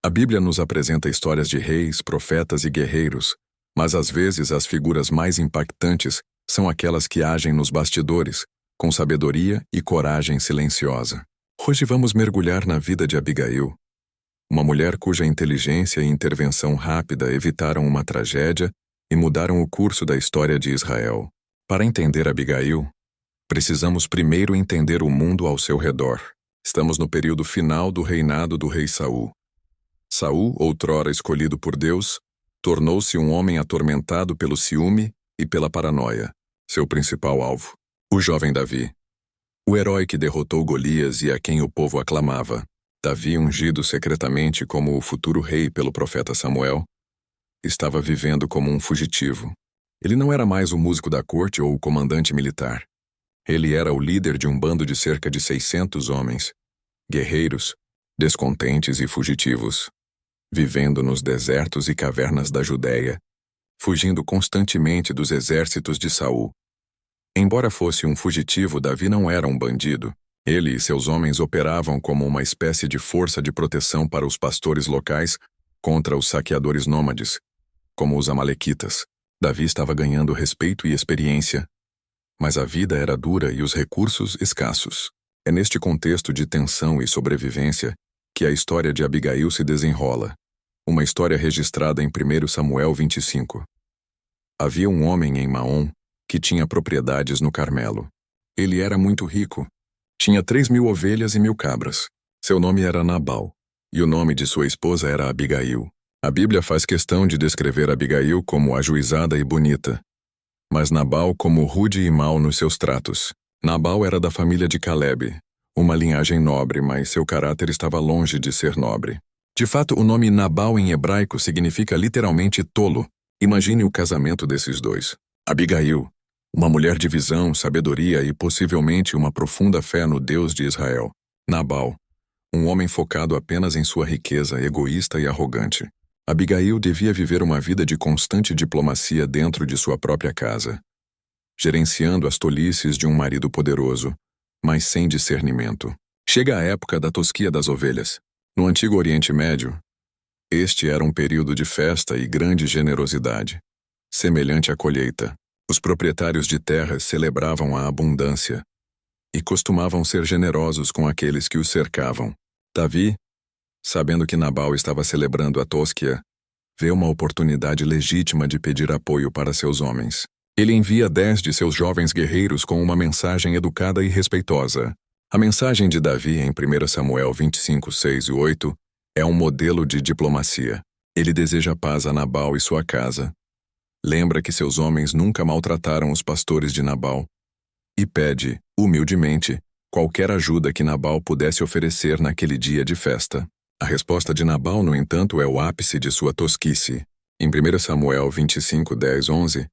A Bíblia nos apresenta histórias de reis, profetas e guerreiros, mas às vezes as figuras mais impactantes são aquelas que agem nos bastidores, com sabedoria e coragem silenciosa. Hoje vamos mergulhar na vida de Abigail, uma mulher cuja inteligência e intervenção rápida evitaram uma tragédia e mudaram o curso da história de Israel. Para entender Abigail, precisamos primeiro entender o mundo ao seu redor. Estamos no período final do reinado do rei Saul. Saul, outrora escolhido por Deus, tornou-se um homem atormentado pelo ciúme e pela paranoia, seu principal alvo. O jovem Davi, o herói que derrotou Golias e a quem o povo aclamava. Davi, ungido secretamente como o futuro rei pelo profeta Samuel, estava vivendo como um fugitivo. Ele não era mais o músico da corte ou o comandante militar. Ele era o líder de um bando de cerca de 600 homens, guerreiros, descontentes e fugitivos, vivendo nos desertos e cavernas da Judéia, fugindo constantemente dos exércitos de Saul. Embora fosse um fugitivo, Davi não era um bandido. Ele e seus homens operavam como uma espécie de força de proteção para os pastores locais contra os saqueadores nômades, como os amalequitas. Davi estava ganhando respeito e experiência, mas a vida era dura e os recursos escassos. É neste contexto de tensão e sobrevivência que a história de Abigail se desenrola, uma história registrada em 1 Samuel 25. Havia um homem em Maom que tinha propriedades no Carmelo. Ele era muito rico. Tinha 3.000 ovelhas e 1.000 cabras. Seu nome era Nabal, e o nome de sua esposa era Abigail. A Bíblia faz questão de descrever Abigail como ajuizada e bonita, mas Nabal como rude e mau nos seus tratos. Nabal era da família de Caleb, uma linhagem nobre, mas seu caráter estava longe de ser nobre. De fato, o nome Nabal em hebraico significa literalmente tolo. Imagine o casamento desses dois. Abigail, uma mulher de visão, sabedoria e possivelmente uma profunda fé no Deus de Israel. Nabal, um homem focado apenas em sua riqueza, egoísta e arrogante. Abigail devia viver uma vida de constante diplomacia dentro de sua própria casa, gerenciando as tolices de um marido poderoso, mas sem discernimento. Chega a época da tosquia das ovelhas. No Antigo Oriente Médio, este era um período de festa e grande generosidade, semelhante à colheita. Os proprietários de terras celebravam a abundância e costumavam ser generosos com aqueles que os cercavam. Davi, sabendo que Nabal estava celebrando a tosquia, vê uma oportunidade legítima de pedir apoio para seus homens. Ele envia 10 de seus jovens guerreiros com uma mensagem educada e respeitosa. A mensagem de Davi em 1 Samuel 25, 6 e 8 é um modelo de diplomacia. Ele deseja paz a Nabal e sua casa. Lembra que seus homens nunca maltrataram os pastores de Nabal e pede, humildemente, qualquer ajuda que Nabal pudesse oferecer naquele dia de festa. A resposta de Nabal, no entanto, é o ápice de sua tosquice. Em 1 Samuel 25, 10, 11,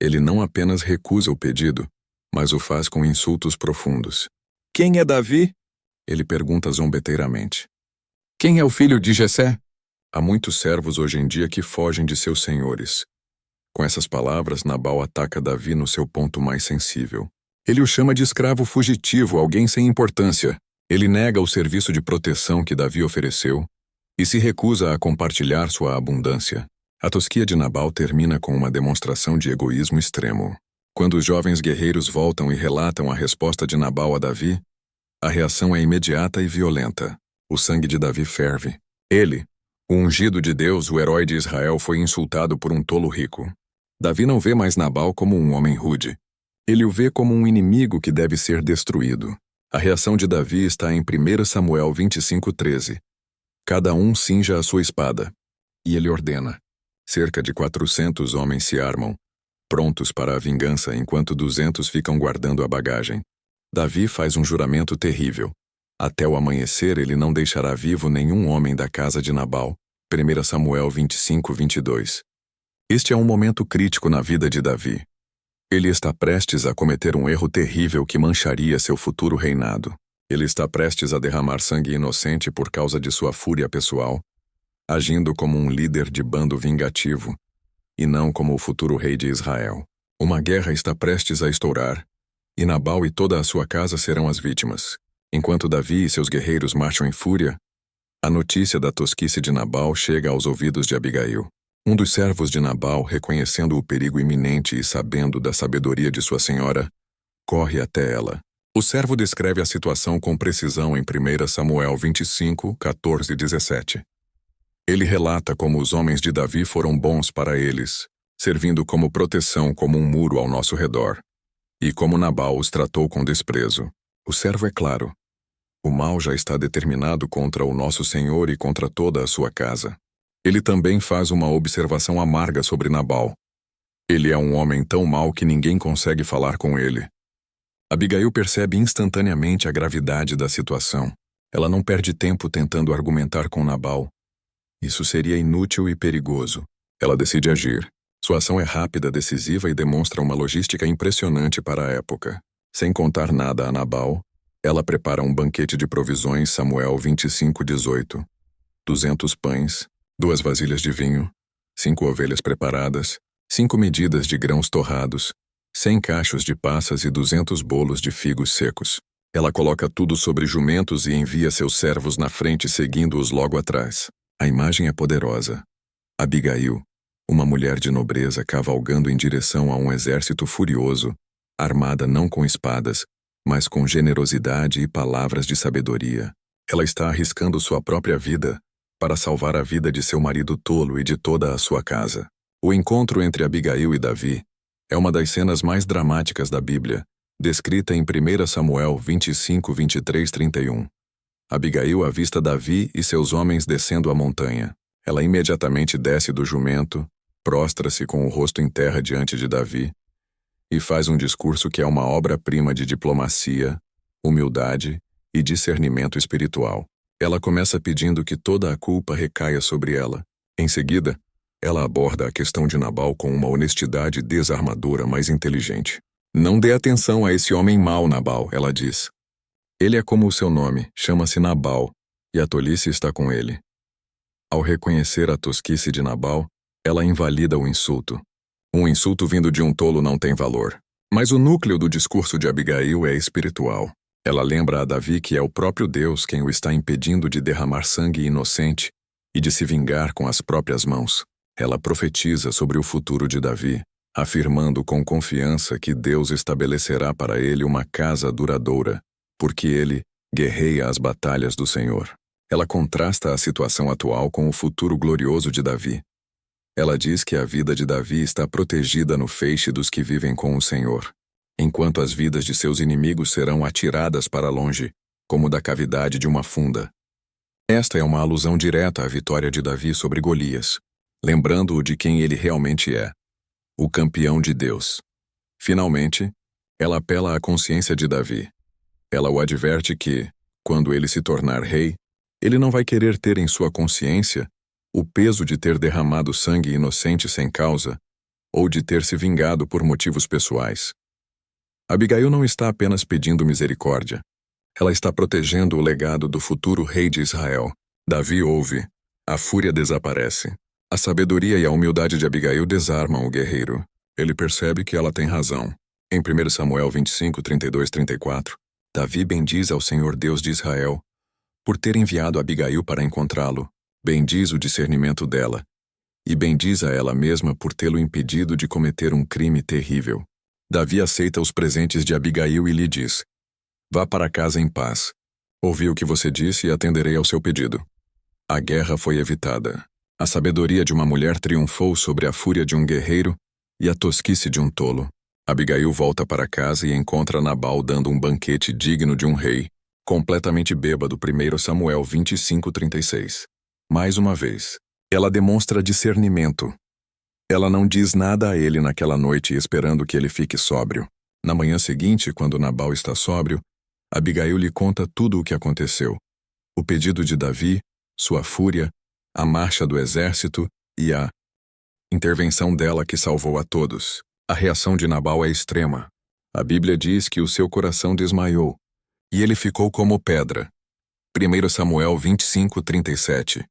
ele não apenas recusa o pedido, mas o faz com insultos profundos. Quem é Davi? Ele pergunta zombeteiramente. Quem é o filho de Jessé? Há muitos servos hoje em dia que fogem de seus senhores. Com essas palavras, Nabal ataca Davi no seu ponto mais sensível. Ele o chama de escravo fugitivo, alguém sem importância. Ele nega o serviço de proteção que Davi ofereceu e se recusa a compartilhar sua abundância. A tosquia de Nabal termina com uma demonstração de egoísmo extremo. Quando os jovens guerreiros voltam e relatam a resposta de Nabal a Davi, a reação é imediata e violenta. O sangue de Davi ferve. Ele, o ungido de Deus, o herói de Israel, foi insultado por um tolo rico. Davi não vê mais Nabal como um homem rude. Ele o vê como um inimigo que deve ser destruído. A reação de Davi está em 1 Samuel 25, 13. Cada um cinja a sua espada. E ele ordena. Cerca de 400 homens se armam, prontos para a vingança, enquanto 200 ficam guardando a bagagem. Davi faz um juramento terrível. Até o amanhecer ele não deixará vivo nenhum homem da casa de Nabal. 1 Samuel 25, 22. Este é um momento crítico na vida de Davi. Ele está prestes a cometer um erro terrível que mancharia seu futuro reinado. Ele está prestes a derramar sangue inocente por causa de sua fúria pessoal, agindo como um líder de bando vingativo, e não como o futuro rei de Israel. Uma guerra está prestes a estourar, e Nabal e toda a sua casa serão as vítimas. Enquanto Davi e seus guerreiros marcham em fúria, A notícia da tosquice de Nabal chega aos ouvidos de Abigail. Um dos servos de Nabal, reconhecendo o perigo iminente e sabendo da sabedoria de sua senhora, corre até ela. O servo descreve a situação com precisão em 1 Samuel 25, 14 e 17. Ele relata como os homens de Davi foram bons para eles, servindo como proteção como um muro ao nosso redor, e como Nabal os tratou com desprezo. O servo é claro. O mal já está determinado contra o nosso Senhor e contra toda a sua casa. Ele também faz uma observação amarga sobre Nabal. Ele é um homem tão mau que ninguém consegue falar com ele. Abigail percebe instantaneamente a gravidade da situação. Ela não perde tempo tentando argumentar com Nabal. Isso seria inútil e perigoso. Ela decide agir. Sua ação é rápida, decisiva e demonstra uma logística impressionante para a época. Sem contar nada a Nabal, ela prepara um banquete de provisões, Samuel 25:18. 200 pães, 2 vasilhas de vinho, 5 ovelhas preparadas, 5 medidas de grãos torrados, 100 cachos de passas e 200 bolos de figos secos. Ela coloca tudo sobre jumentos e envia seus servos na frente, seguindo-os logo atrás. A imagem é poderosa. Abigail, uma mulher de nobreza cavalgando em direção a um exército furioso, armada não com espadas, mas com generosidade e palavras de sabedoria. Ela está arriscando sua própria vida para salvar a vida de seu marido tolo e de toda a sua casa. O encontro entre Abigail e Davi é uma das cenas mais dramáticas da Bíblia, descrita em 1 Samuel 25, 23, 31. Abigail avista Davi e seus homens descendo a montanha. Ela imediatamente desce do jumento, prostra-se com o rosto em terra diante de Davi e faz um discurso que é uma obra-prima de diplomacia, humildade e discernimento espiritual. Ela começa pedindo que toda a culpa recaia sobre ela. Em seguida, ela aborda a questão de Nabal com uma honestidade desarmadora, mas inteligente. Não dê atenção a esse homem mau, Nabal, ela diz. Ele é como o seu nome, chama-se Nabal, e a tolice está com ele. Ao reconhecer a tosquice de Nabal, ela invalida o insulto. Um insulto vindo de um tolo não tem valor. Mas o núcleo do discurso de Abigail é espiritual. Ela lembra a Davi que é o próprio Deus quem o está impedindo de derramar sangue inocente e de se vingar com as próprias mãos. Ela profetiza sobre o futuro de Davi, afirmando com confiança que Deus estabelecerá para ele uma casa duradoura, porque ele guerreia as batalhas do Senhor. Ela contrasta a situação atual com o futuro glorioso de Davi. Ela diz que a vida de Davi está protegida no feixe dos que vivem com o Senhor, enquanto as vidas de seus inimigos serão atiradas para longe, como da cavidade de uma funda. Esta é uma alusão direta à vitória de Davi sobre Golias, lembrando-o de quem ele realmente é, o campeão de Deus. Finalmente, ela apela à consciência de Davi. Ela o adverte que, quando ele se tornar rei, ele não vai querer ter em sua consciência o peso de ter derramado sangue inocente sem causa ou de ter se vingado por motivos pessoais. Abigail não está apenas pedindo misericórdia. Ela está protegendo o legado do futuro rei de Israel. Davi ouve, a fúria desaparece. A sabedoria e a humildade de Abigail desarmam o guerreiro. Ele percebe que ela tem razão. Em 1 Samuel 25, 32, 34, Davi bendiz ao Senhor Deus de Israel por ter enviado Abigail para encontrá-lo. Bendiz o discernimento dela, e bendiz a ela mesma por tê-lo impedido de cometer um crime terrível. Davi aceita os presentes de Abigail e lhe diz: vá para casa em paz. Ouvi o que você disse e atenderei ao seu pedido. A guerra foi evitada. A sabedoria de uma mulher triunfou sobre a fúria de um guerreiro e a tosquice de um tolo. Abigail volta para casa e encontra Nabal dando um banquete digno de um rei, completamente bêbado. 1 Samuel 25, 36. Mais uma vez, ela demonstra discernimento. Ela não diz nada a ele naquela noite esperando que ele fique sóbrio. Na manhã seguinte, quando Nabal está sóbrio, Abigail lhe conta tudo o que aconteceu. O pedido de Davi, sua fúria, a marcha do exército e a intervenção dela que salvou a todos. A reação de Nabal é extrema. A Bíblia diz que o seu coração desmaiou, e ele ficou como pedra. 1 Samuel 25, 37.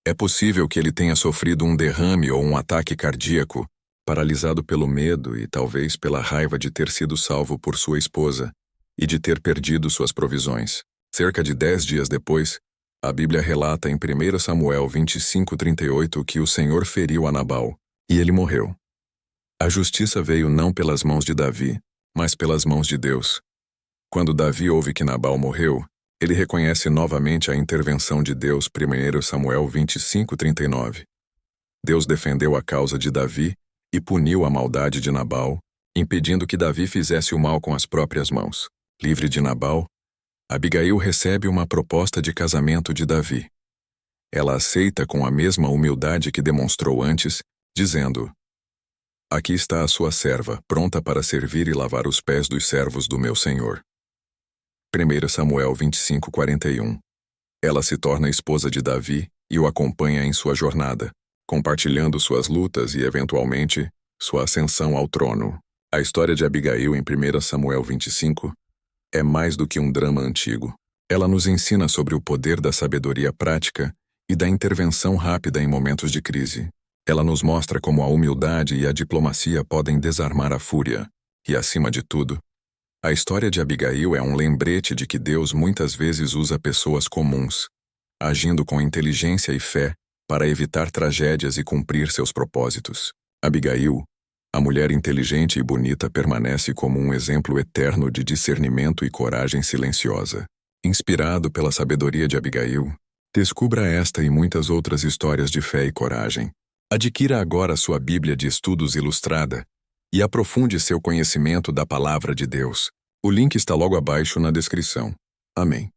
É possível que ele tenha sofrido um derrame ou um ataque cardíaco, paralisado pelo medo e talvez pela raiva de ter sido salvo por sua esposa e de ter perdido suas provisões. Cerca de 10 dias depois, A Bíblia relata em 1 Samuel 25:38 que o Senhor feriu a Nabal, e ele morreu. A justiça veio não pelas mãos de Davi, mas pelas mãos de Deus. Quando Davi ouve que Nabal morreu, ele reconhece novamente a intervenção de Deus. 1 Samuel 25:39. Deus defendeu a causa de Davi e puniu a maldade de Nabal, impedindo que Davi fizesse o mal com as próprias mãos. Livre de Nabal, Abigail recebe uma proposta de casamento de Davi. Ela aceita com a mesma humildade que demonstrou antes, dizendo: "Aqui está a sua serva, pronta para servir e lavar os pés dos servos do meu senhor." 1 Samuel 25:41. Ela se torna esposa de Davi e o acompanha em sua jornada, compartilhando suas lutas e, eventualmente, sua ascensão ao trono. A história de Abigail em 1 Samuel 25 é mais do que um drama antigo. Ela nos ensina sobre o poder da sabedoria prática e da intervenção rápida em momentos de crise. Ela nos mostra como a humildade e a diplomacia podem desarmar a fúria. E, acima de tudo, a história de Abigail é um lembrete de que Deus muitas vezes usa pessoas comuns, agindo com inteligência e fé para evitar tragédias e cumprir seus propósitos. Abigail, a mulher inteligente e bonita, permanece como um exemplo eterno de discernimento e coragem silenciosa. Inspirado pela sabedoria de Abigail, descubra esta e muitas outras histórias de fé e coragem. Adquira agora sua Bíblia de Estudos Ilustrada e aprofunde seu conhecimento da Palavra de Deus. O link está logo abaixo na descrição. Amém.